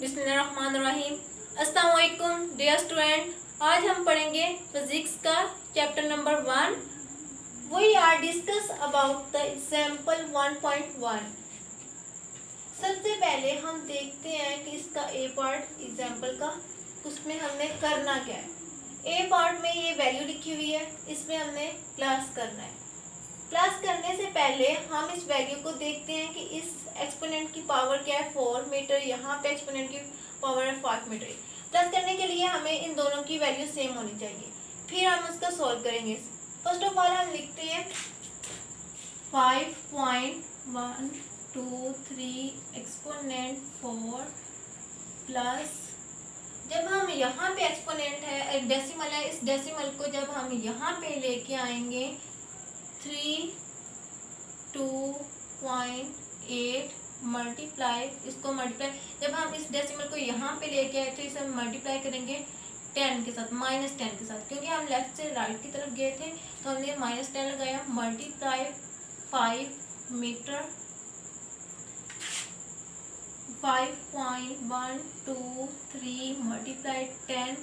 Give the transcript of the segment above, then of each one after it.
बिस्मिल्लाहिर्रहमानिर्रहीम। अस्सलाम वालेकुम डियर स्टूडेंट। आज हम पढ़ेंगे फिजिक्स का chapter number 1। We are discuss about the example 1.1। सबसे पहले हम देखते हैं कि इसका ए पार्ट एग्जाम्पल का उसमें हमने करना क्या है। ए पार्ट में ये वैल्यू लिखी हुई है, इसमें हमने प्लस करना है। प्लस करने से पहले हम इस वैल्यू को देखते हैं कि इस एक्सपोनेंट की पावर क्या है 4 मीटर, यहाँ पे एक्सपोनेंट की पावर है 5 मीटर। प्लस करने के लिए हमें इन दोनों की वैल्यू सेम होनी चाहिए, फिर हम उसका सॉल्व करेंगे। फर्स्ट ऑफ ऑल हम लिखते हैं 5.123 एक्सपोनेंट 4 प्लस, जब हम यहाँ पे एक्सपोनेंट है डेसिमल है, इस डेसिमल को जब हम यहाँ पे लेके आएंगे 3.2.8 मल्टीप्लाई, इसको मल्टीप्लाई, जब हम इस डेसिमल को यहाँ पे लेके आए तो इसे हम मल्टीप्लाई करेंगे 10 के साथ, -10 के साथ, क्योंकि हम लेफ्ट से राइट की तरफ गए थे तो हमने -10 लगाया। मल्टीप्लाई 5 मीटर, 5.123 मल्टीप्लाई 10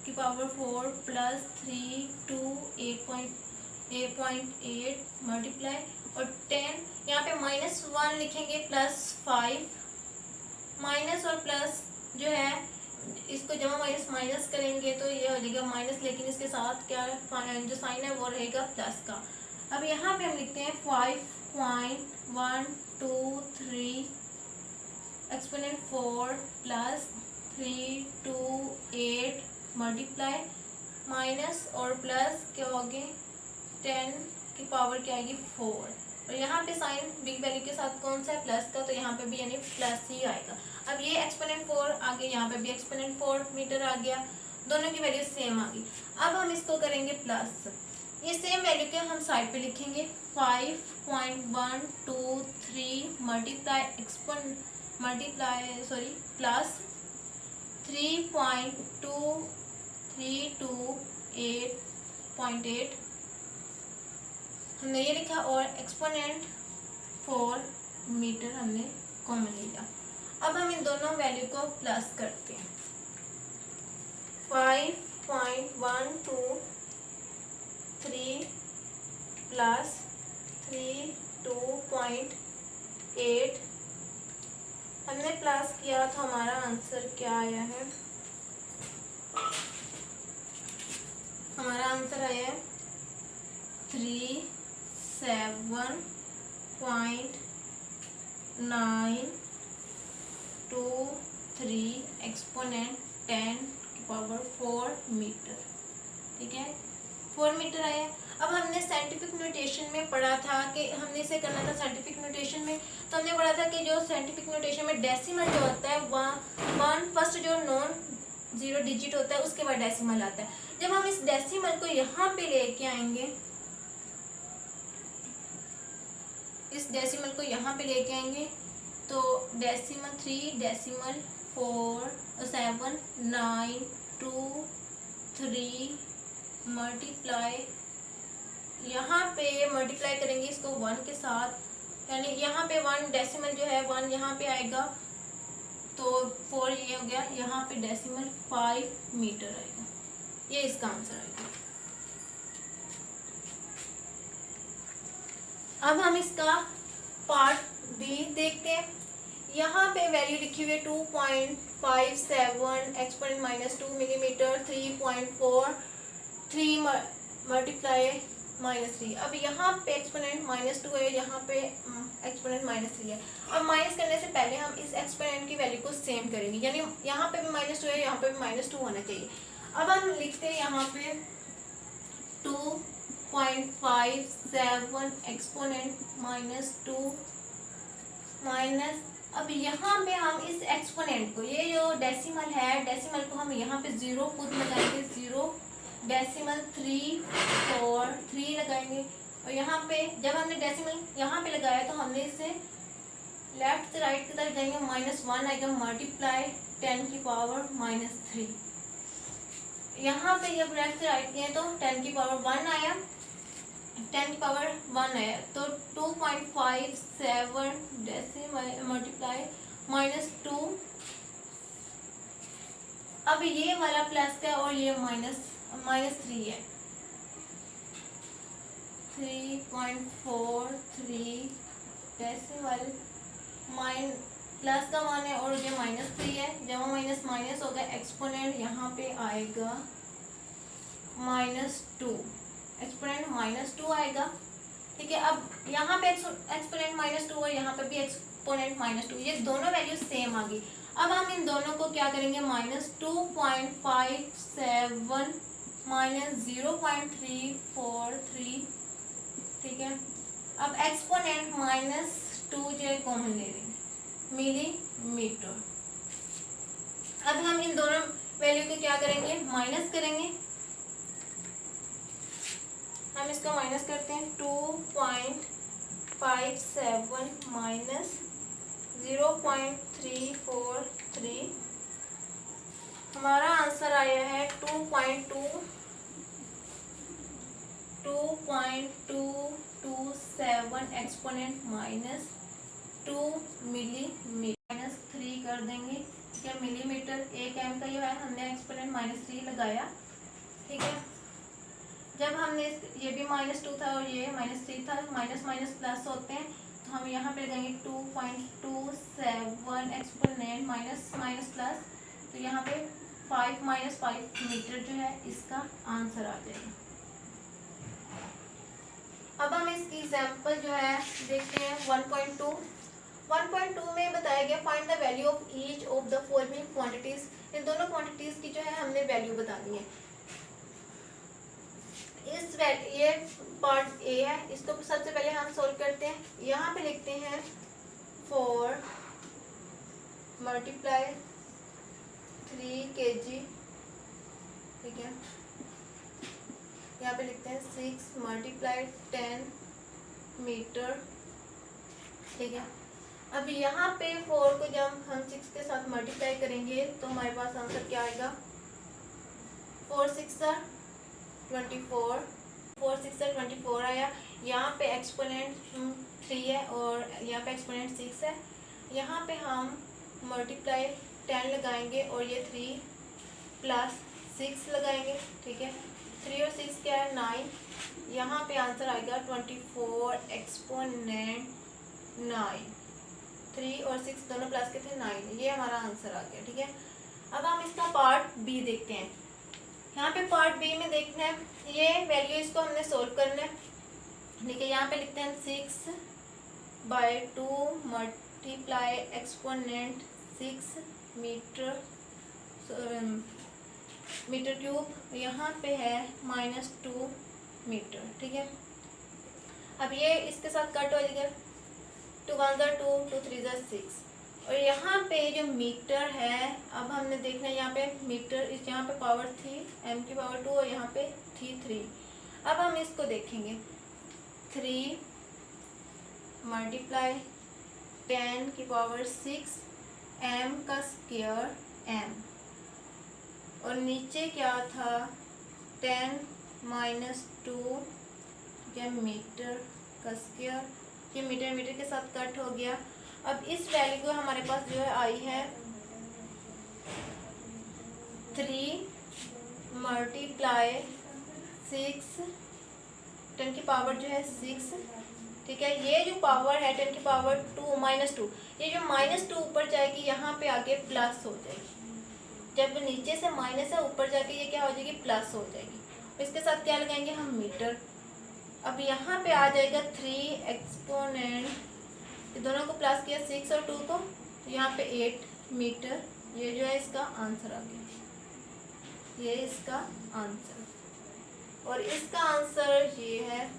की पावर 4 प्लस 328 मल्टीप्लाई और 10, यहाँ पे -1 लिखेंगे प्लस 5, माइनस और प्लस जो है इसको जब हम माइनस करेंगे तो ये हो जाएगा माइनस, लेकिन इसके साथ क्या जो साइन है वो रहेगा प्लस का। अब यहाँ पे हम लिखते हैं 5.123 एक्सपोनेंट 4 प्लस 328 मल्टीप्लाई माइनस और प्लस क्या होगी 10 की पावर क्या आएगी 4, और यहाँ पे साइन बिग वैल्यू के साथ कौन सा है प्लस का, तो यहाँ पे भी यानी प्लस ही आएगा। अब ये एक्सपोनेंट 4 आ गया, यहाँ पे भी एक्सपोनेंट 4 मीटर आ गया, दोनों की वैल्यू सेम आ गई। अब हम इसको करेंगे प्लस, ये सेम वैल्यू के हम साइड पे लिखेंगे 5.123 प्लस 3.2328 हमने ये लिखा और एक्सपोनेंट 4 मीटर हमने कॉमन लिया। अब हम इन दोनों वैल्यू को प्लस करते हैं। 5.123 प्लस 32.8 हमने प्लस किया तो हमारा आंसर क्या आया है, हमारा आंसर आया है 37.923 एक्सपोनेंट 10 की पावर 4 मीटर। ठीक है, 4 मीटर आया। अब हमने साइंटिफिक नोटेशन में पढ़ा था कि हमने इसे करना था साइंटिफिक नोटेशन में, तो हमने पढ़ा था कि जो साइंटिफिक नोटेशन में डेसिमल जो होता है वहाँ फर्स्ट जो नॉन जीरो डिजिट होता है उसके बाद डेसिमल आता है। जब हम इस डेसिमल को यहाँ पे लेके आएंगे, इस डेसिमल को यहाँ पे लेके आएंगे तो डेसिमल 3 डेसिमल 4 7 9 2 3 मल्टीप्लाई, यहाँ पे मल्टीप्लाई करेंगे इसको 1 के साथ, यानी यहाँ पे 1 डेसिमल जो है 1 यहाँ पे आएगा तो 4 ये हो गया, यहाँ पे डेसिमल 5 मीटर आएगा, ये इसका आंसर आएगा। अब हम इसका पार्ट बी देखते हैं। यहाँ पे वैल्यू लिखी हुई है 2.57 एक्सपोनेंट -2 मिलीमीटर, 3.43 मल्टीप्लाई -3। अब यहाँ पे एक्सपोनेंट -2 है, यहाँ पे एक्सपोनेंट -3 है। अब माइनस करने से पहले हम इस एक्सपोनेंट की वैल्यू को सेम करेंगे, यानी यहाँ पे भी -2 है, यहाँ पे भी -2 होना चाहिए। अब हम लिखते हैं यहाँ पे 2.57 एक्सपोनेंट -2 माइनस, अब यहाँ पे हम इस एक्सपोनेंट को, ये जो डेसिमल है डेसिमल को हम यहाँ पे 0 खुद लगाएंगे, 0 डेसिमल 3 4 3 लगाएंगे, और यहाँ पे जब हमने डेसिमल यहाँ पे लगाया तो हमने इसे लेफ्ट से राइट की तरफ जाएंगे, -1 आएगा मल्टीप्लाई 10 की पावर -3। यहाँ पे जब लेफ्ट से राइट गए तो 10 की पावर 1 आया, 10 की पावर 1 है तो 2.57 डेसिमल मल्टीप्लाई -2 अब ये वाला प्लस का और ये -3 है, 3.43 डेसिमल प्लस का मान है और ये -3 है। जब माइनस माइनस होगा एक्सपोनेंट यहाँ पे आएगा -2, एक्सपोनेंट -2 आएगा। ठीक है, अब यहाँ पे एक्सपोनेंट -2 और यहाँ पे भी एक्सपोनेंट -2, ये दोनों वैल्यू सेम आ गई। अब हम इन दोनों को क्या करेंगे, -2.57 -0.343, ठीक है। अब एक्सपोनेंट -2 जो कॉमन ले लेंगे, मिलीमीटर। अब हम इन दोनों वैल्यू को क्या करेंगे, माइनस करेंगे। हम इसको माइनस करते हैं, 2.57 -0.343, हमारा आंसर आया है 2.227 एक्सपोनेंट -2 मिलीमीटर। -3 कर देंगे, ठीक है। मिलीमीटर 1 m का ये है, हमने एक्सपोनेंट -3 लगाया, ठीक है। जब हमने ये भी -2 था और ये -3 था, माइनस माइनस प्लस होते हैं, तो हम यहाँ पे लगाएंगे 2.27 एक्सपोनेंट माइनस माइनस प्लस, तो यहाँ पे 5 - 5 मीटर जो है इसका आंसर आ जाएगा। अब हम इसकी एग्जाम्पल जो है देखते हैं। 1.2 में बताया गया, find the value of each of the following quantities. इन दोनों क्वांटिटीज की जो है हमने वैल्यू बतानी है। ये पार्ट ए है, इसको सबसे पहले हम सोल्व करते हैं। यहाँ पे लिखते हैं 4 मल्टीप्लाई 3 kg, ठीक है। यहाँ पे लिखते हैं 6 मल्टीप्लाई 10 मीटर, ठीक है। अब यहाँ पे 4 को जब हम 6 के साथ मल्टीप्लाई करेंगे तो हमारे पास आंसर क्या आएगा, 4 6 24, 4 6 24 आया। यहाँ पे एक्सपोनेंट 3 है और यहाँ पे एक्सपोनेंट 6 है। यहाँ पे हम मल्टीप्लाई 10 लगाएंगे और ये 3 प्लस 6 लगाएंगे, ठीक है। 3 और 6 क्या है, 9। यहाँ पे आंसर आएगा 24 एक्सपोनेंट 9। 3 और 6 दोनों प्लस के थे, 9। ये हमारा आंसर आ गया, ठीक है। अब हम इसका पार्ट बी देखते हैं। यहाँ पे पार्ट बी में देखना है ये वैल्यू, इसको हमने सोल्व करना है, ठीक है। यहाँ पे लिखते हैं 6/2 मल्टीप्लाई एक्सपोनेंट 6 मीटर क्यूब, यहाँ पे है -2 मीटर, ठीक है। अब ये इसके साथ कट हो जाएगा, 2 1 2 2 3 6। और यहाँ पे जो मीटर है, अब हमने देखना है यहाँ पे मीटर, इस यहाँ पे पावर थी m की पावर 2 और यहाँ पे थी 3। अब हम इसको देखेंगे, 3 मल्टीप्लाई 10 की पावर 6 m का स्क्वायर m, और नीचे क्या था 10 - 2 मीटर का स्क्वायर। ये मीटर मीटर के साथ कट हो गया। अब इस वैल्यू को हमारे पास जो है आई है 3 मल्टीप्लाई 6 10 की पावर जो है 6, ठीक है। ये जो पावर है 10 की पावर 2 -2, ये जो -2 ऊपर जाएगी यहाँ पे आगे प्लस हो जाएगी। जब नीचे से माइनस है ऊपर जाके ये क्या हो जाएगी, प्लस हो जाएगी। इसके साथ क्या लगाएंगे हम, मीटर। अब यहाँ पे आ जाएगा 3 एक्सपोनेंट, दोनों को प्लस किया 6 और 2 को, तो यहाँ पे 8 मीटर। ये जो है इसका आंसर आ गया, ये इसका आंसर। और इसका आंसर ये है,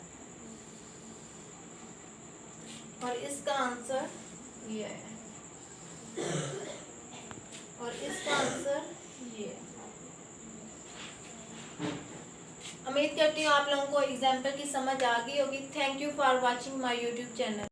और इसका आंसर ये है, और इसका आंसर ये है। उम्मीद करती हूँ आप लोगों को एग्जाम्पल की समझ आ गई होगी। Thank you for watching my YouTube channel.